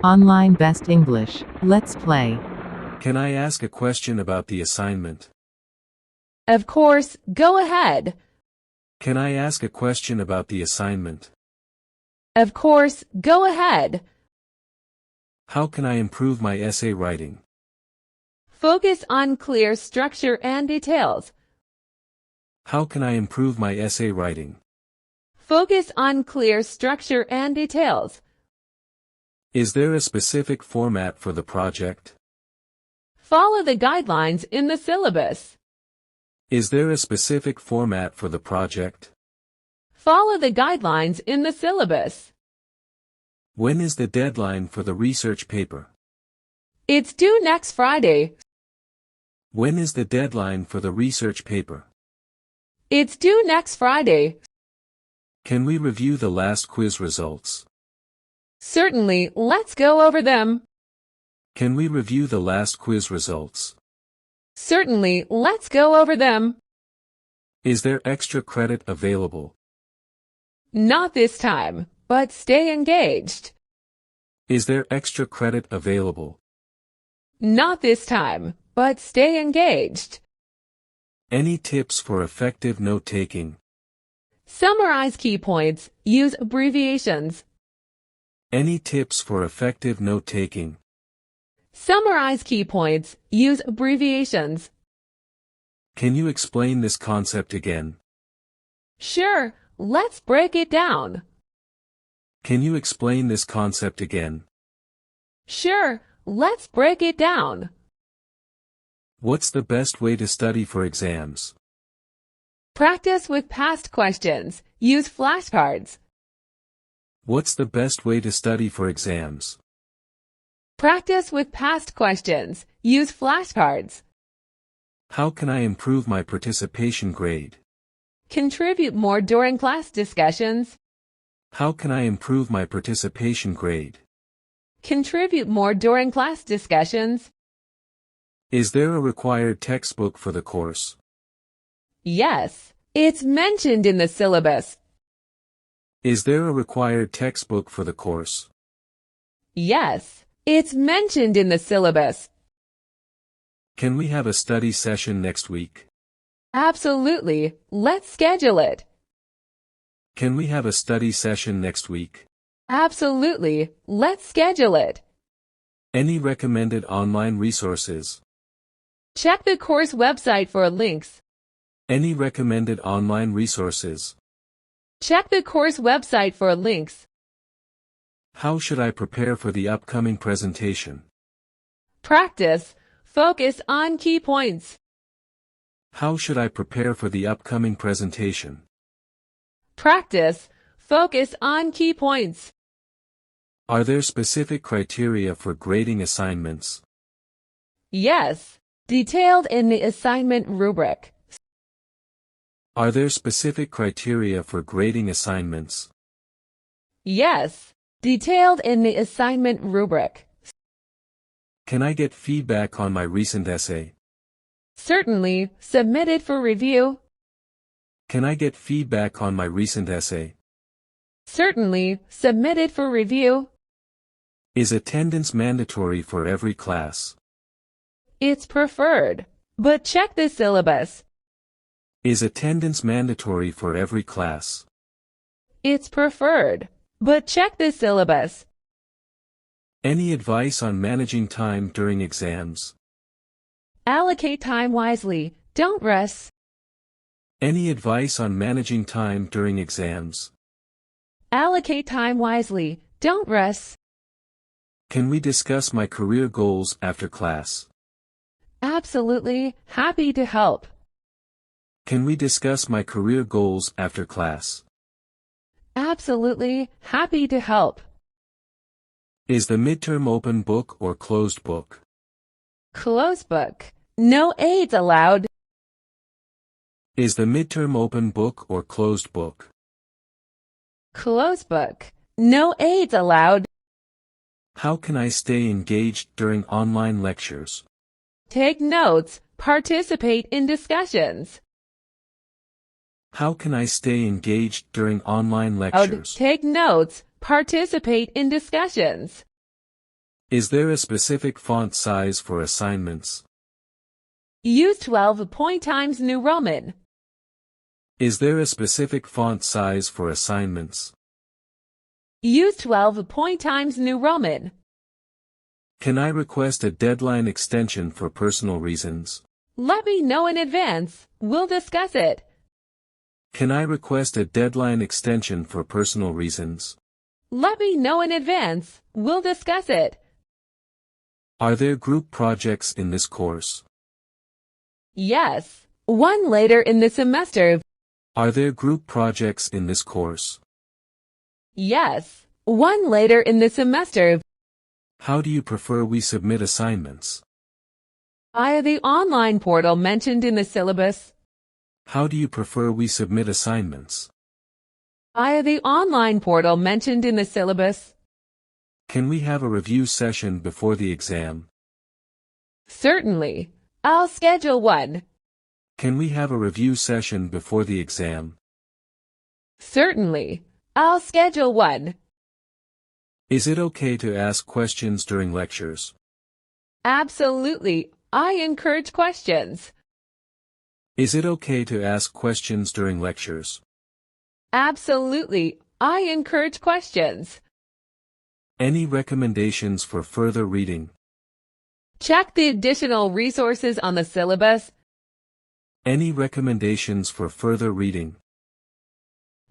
Online Best English. Let's play. Can I ask a question about the assignment? Of course, go ahead. Can I ask a question about the assignment? Of course, go ahead. How can I improve my essay writing? Focus on clear structure and details. How can I improve my essay writing? Focus on clear structure and details. Is there a specific format for the project? Follow the guidelines in the syllabus. Is there a specific format for the project? Follow the guidelines in the syllabus. When is the deadline for the research paper? It's due next Friday. When is the deadline for the research paper? It's due next Friday. Can we review the last quiz results? Certainly, let's go over them. Can we review the last quiz results? Certainly, let's go over them. Is there extra credit available? Not this time, but stay engaged. Is there extra credit available? Not this time, but stay engaged. Any tips for effective note-taking? Summarize key points. Use abbreviations. Any tips for effective note-taking? Summarize key points. Use abbreviations. Can you explain this concept again? Sure, let's break it down. Can you explain this concept again? Sure, let's break it down. What's the best way to study for exams? Practice with past questions. Use flashcards. What's the best way to study for exams? Practice with past questions. Use flashcards. How can I improve my participation grade? Contribute more during class discussions. How can I improve my participation grade? Contribute more during class discussions. Is there a required textbook for the course? Yes, it's mentioned in the syllabus. Is there a required textbook for the course? Yes, it's mentioned in the syllabus. Can we have a study session next week? Absolutely. Let's schedule it. Can we have a study session next week? Absolutely. Let's schedule it. Any recommended online resources? Check the course website for links. Any recommended online resources? Check the course website for links. How should I prepare for the upcoming presentation? Practice. Focus on key points. How should I prepare for the upcoming presentation? Practice. Focus on key points. Are there specific criteria for grading assignments? Yes. Detailed in the assignment rubric. Are there specific criteria for grading assignments? Yes. Detailed in the assignment rubric. Can I get feedback on my recent essay? Certainly. Submit it for review. Can I get feedback on my recent essay? Certainly. Submit it for review. Is attendance mandatory for every class? It's preferred. But check the syllabus. Is attendance mandatory for every class? It's preferred. But check the syllabus. Any advice on managing time during exams? Allocate time wisely. Don't rush. Any advice on managing time during exams? Allocate time wisely. Don't rush. Can we discuss my career goals after class? Absolutely. Happy to help. Can we discuss my career goals after class? Absolutely. Happy to help. Is the midterm open book or closed book? Closed book. No aids allowed. Is the midterm open book or closed book? Closed book. No aids allowed. How can I stay engaged during online lectures? Take notes. Participate in discussions. How can I stay engaged during online lectures? Take notes. Participate in discussions. Is there a specific font size for assignments? Use 12-point Times New Roman. Is there a specific font size for assignments? Use 12-point Times New Roman. Can I request a deadline extension for personal reasons? Let me know in advance. We'll discuss it. Can I request a deadline extension for personal reasons? Let me know in advance. We'll discuss it. Are there group projects in this course? Yes. One later in the semester. Are there group projects in this course? Yes. One later in the semester. How do you prefer we submit assignments? Via the online portal mentioned in the syllabus. How do you prefer we submit assignments? Via the online portal mentioned in the syllabus. Can we have a review session before the exam? Certainly. I'll schedule one. Can we have a review session before the exam? Certainly. I'll schedule one. Is it okay to ask questions during lectures? Absolutely. I encourage questions. Is it okay to ask questions during lectures? Absolutely. I encourage questions. Any recommendations for further reading? Check the additional resources on the syllabus. Any recommendations for further reading?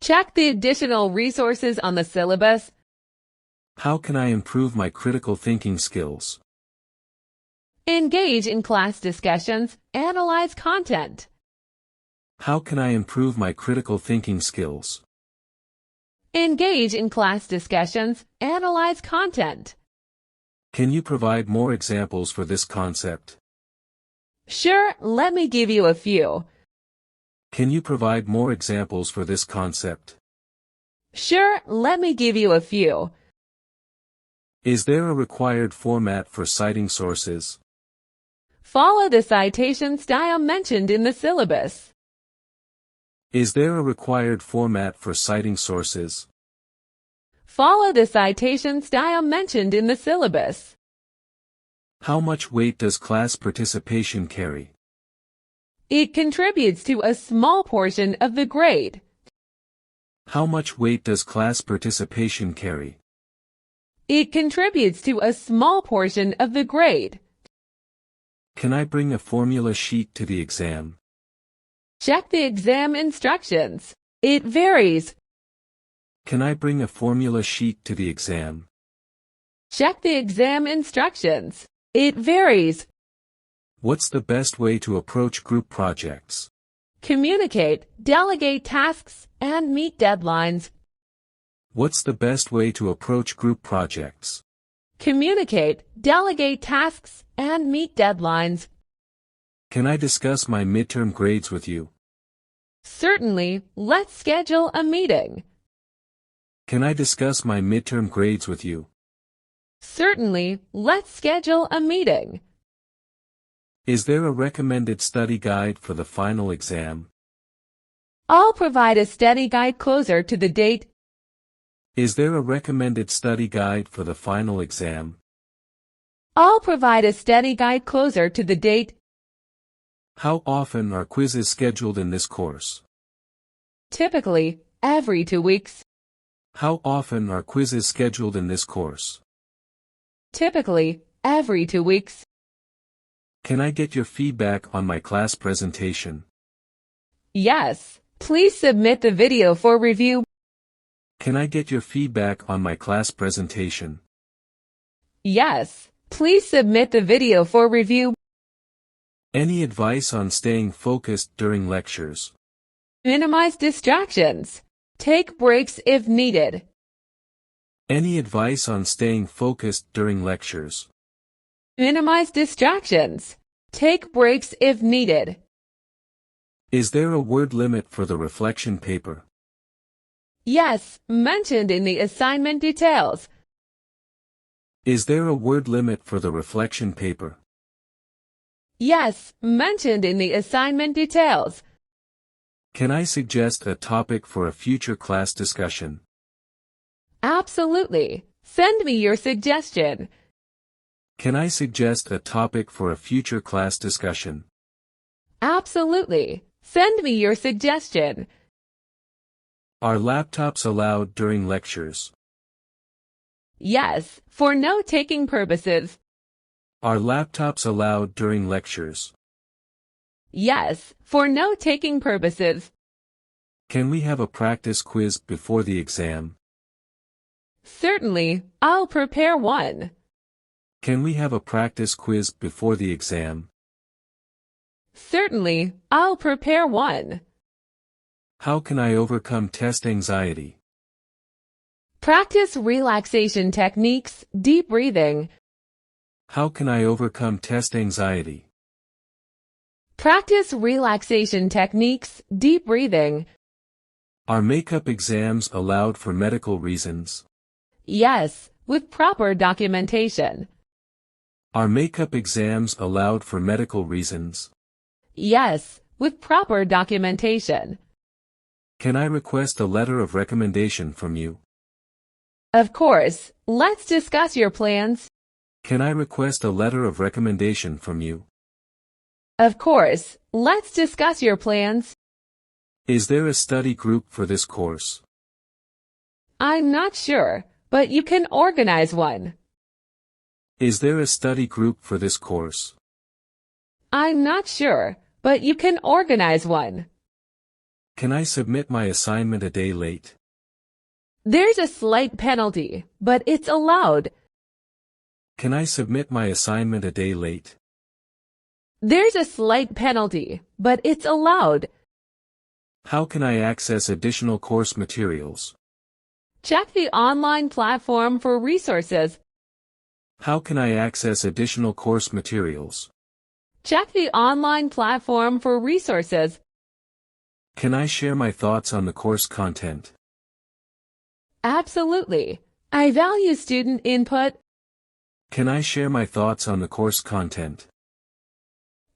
Check the additional resources on the syllabus. How can I improve my critical thinking skills? Engage in class discussions. Analyze content. How can I improve my critical thinking skills? Engage in class discussions. Analyze content. Can you provide more examples for this concept? Sure, let me give you a few. Can you provide more examples for this concept? Sure, let me give you a few. Is there a required format for citing sources? Follow the citation style mentioned in the syllabus. Is there a required format for citing sources? Follow the citation style mentioned in the syllabus. How much weight does class participation carry? It contributes to a small portion of the grade. How much weight does class participation carry? It contributes to a small portion of the grade. Can I bring a formula sheet to the exam? Check the exam instructions. It varies. Can I bring a formula sheet to the exam? Check the exam instructions. It varies. What's the best way to approach group projects? Communicate, delegate tasks, and meet deadlines. What's the best way to approach group projects? Communicate, delegate tasks, and meet deadlines. Can I discuss my midterm grades with you? Certainly, let's schedule a meeting. Can I discuss my midterm grades with you? Certainly, let's schedule a meeting. Is there a recommended study guide for the final exam? I'll provide a study guide closer to the date. Is there a recommended study guide for the final exam? I'll provide a study guide closer to the date. How often are quizzes scheduled in this course? Typically, every 2 weeks. How often are quizzes scheduled in this course? Typically, every 2 weeks. Can I get your feedback on my class presentation? Yes, please submit the video for review. Can I get your feedback on my class presentation? Yes, please submit the video for review. Any advice on staying focused during lectures? Minimize distractions. Take breaks if needed. Any advice on staying focused during lectures? Minimize distractions. Take breaks if needed. Is there a word limit for the reflection paper? Yes, mentioned in the assignment details. Is there a word limit for the reflection paper? Yes, mentioned in the assignment details. Can I suggest a topic for a future class discussion? Absolutely. Send me your suggestion. Can I suggest a topic for a future class discussion? Absolutely. Send me your suggestion. Are laptops allowed during lectures? Yes, for note-taking purposes. Are laptops allowed during lectures? Yes, for note-taking purposes. Can we have a practice quiz before the exam? Certainly, I'll prepare one. Can we have a practice quiz before the exam? Certainly, I'll prepare one. How can I overcome test anxiety? Practice relaxation techniques, deep breathing. How can I overcome test anxiety? Practice relaxation techniques, deep breathing. Are makeup exams allowed for medical reasons? Yes, with proper documentation. Are makeup exams allowed for medical reasons? Yes, with proper documentation. Can I request a letter of recommendation from you? Of course, let's discuss your plans. Can I request a letter of recommendation from you? Of course, let's discuss your plans. Is there a study group for this course? I'm not sure, but you can organize one. Is there a study group for this course? I'm not sure, but you can organize one. Can I submit my assignment a day late? There's a slight penalty, but it's allowed. Can I submit my assignment a day late? There's a slight penalty, but it's allowed. How can I access additional course materials? Check the online platform for resources. How can I access additional course materials? Check the online platform for resources. Can I share my thoughts on the course content? Absolutely. I value student input. Can I share my thoughts on the course content?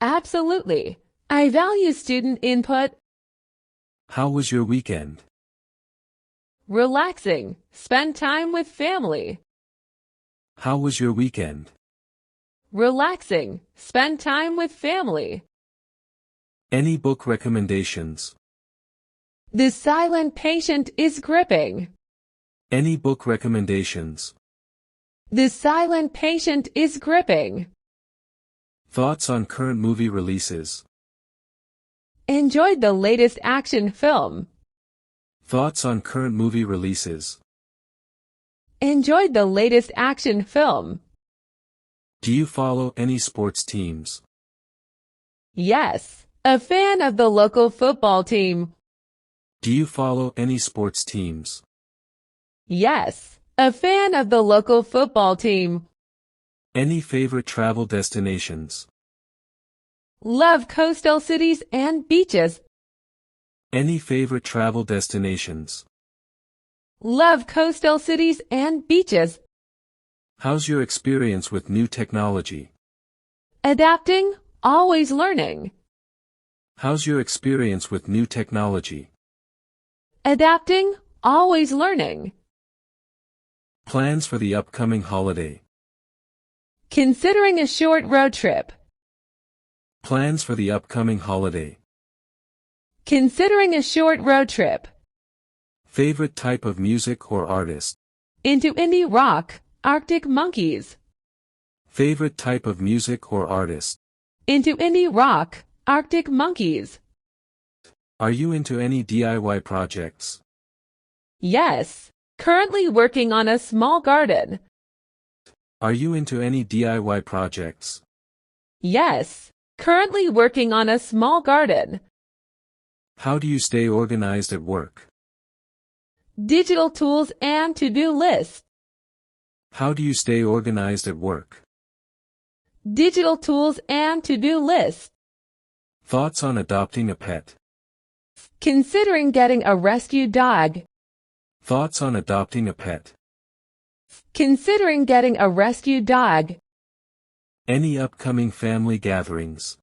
Absolutely. I value student input. How was your weekend? Relaxing. Spend time with family. How was your weekend? Relaxing. Spend time with family. Any book recommendations? The silent patient is gripping. Any book recommendations? The silent patient is gripping. Thoughts on current movie releases? Enjoyed the latest action film. Thoughts on current movie releases? Enjoyed the latest action film. Do you follow any sports teams? Yes, a fan of the local football team. Do you follow any sports teams? Yes, a fan of the local football team. Any favorite travel destinations? Love coastal cities and beaches. Any favorite travel destinations? Love coastal cities and beaches. How's your experience with new technology? Adapting, always learning. How's your experience with new technology? Adapting, always learning. Plans for the upcoming holiday? Considering a short road trip. Plans for the upcoming holiday? Considering a short road trip. Favorite type of music or artist? Into indie rock, Arctic Monkeys. Favorite type of music or artist? Into indie rock, Arctic Monkeys. Are you into any DIY projects? Yes, currently working on a small garden. Are you into any DIY projects? Yes, currently working on a small garden. How do you stay organized at work? Digital tools and to-do lists. How do you stay organized at work? Digital tools and to-do lists. Thoughts on adopting a pet? Considering getting a rescue dog. Thoughts on adopting a pet? Considering getting a rescue dog. Any upcoming family gatherings?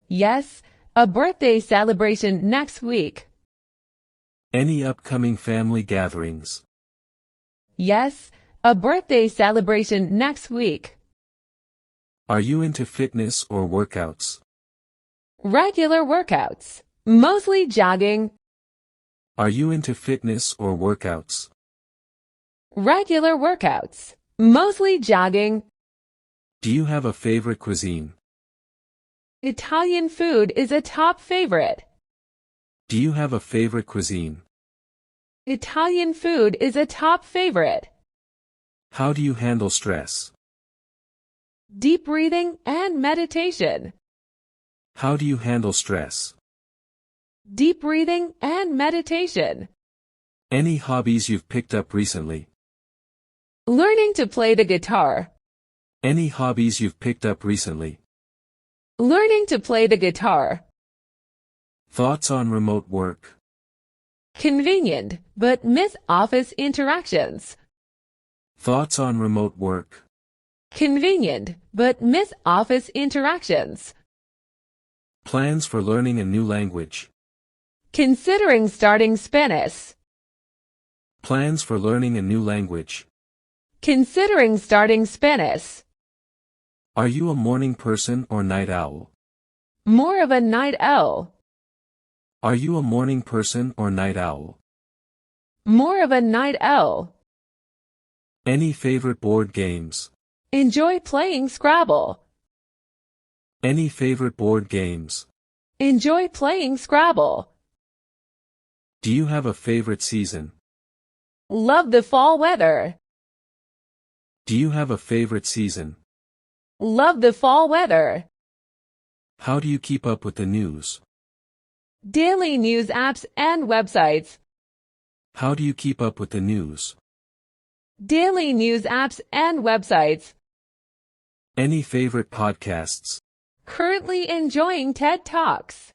Yes, a birthday celebration next week. Any upcoming family gatherings? Yes, a birthday celebration next week. Are you into fitness or workouts? Regular workouts. Mostly jogging. Are you into fitness or workouts? Regular workouts. Mostly jogging. Do you have a favorite cuisine? Italian food is a top favorite. Do you have a favorite cuisine? Italian food is a top favorite. How do you handle stress? Deep breathing and meditation. How do you handle stress? Deep breathing and meditation. Any hobbies you've picked up recently? Learning to play the guitar. Any hobbies you've picked up recently? Learning to play the guitar. Thoughts on remote work? Convenient, but miss office interactions. Thoughts on remote work? Convenient, but miss office interactions. Plans for learning a new language? Considering starting Spanish. Plans for learning a new language? Considering starting Spanish. Are you a morning person or night owl? More of a night owl. Are you a morning person or night owl? More of a night owl. Any favorite board games? Enjoy playing Scrabble. Any favorite board games? Enjoy playing Scrabble. Do you have a favorite season? Love the fall weather. Do you have a favorite season? Love the fall weather. How do you keep up with the news? Daily news apps and websites. How do you keep up with the news? Daily news apps and websites. Any favorite podcasts? Currently enjoying TED Talks.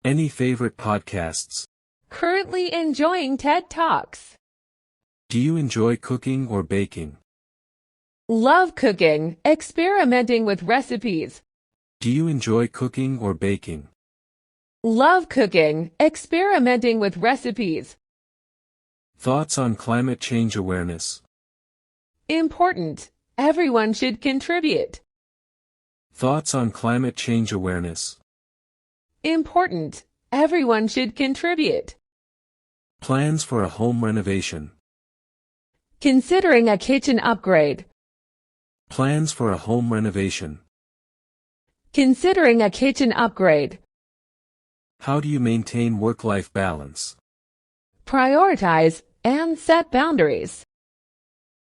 Any favorite podcasts? Currently enjoying TED Talks. Do you enjoy cooking or baking? Love cooking, experimenting with recipes. Do you enjoy cooking or baking? Love cooking, experimenting with recipes. Thoughts on climate change awareness? Important. Everyone should contribute. Thoughts on climate change awareness? Important. Everyone should contribute. Plans for a home renovation? Considering a kitchen upgrade. Plans for a home renovation? Considering a kitchen upgrade. How do you maintain work-life balance? Prioritize and set boundaries.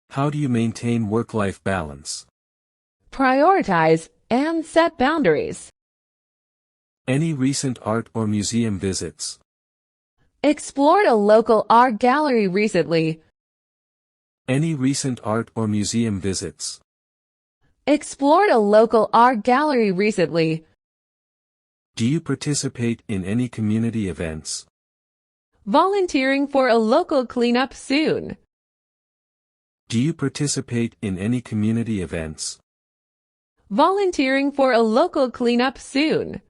How do you maintain work-life balance? Prioritize and set boundaries. Any recent art or museum visits? Explored a local art gallery recently. Any recent art or museum visits? Explored a local art gallery recently. Do you participate in any community events? Volunteering for a local cleanup soon. Do you participate in any community events? Volunteering for a local cleanup soon.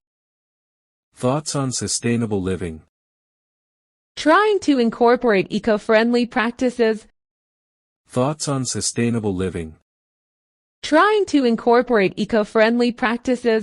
Thoughts on sustainable living? Trying to incorporate eco-friendly practices. Thoughts on sustainable living? Trying to incorporate eco-friendly practices.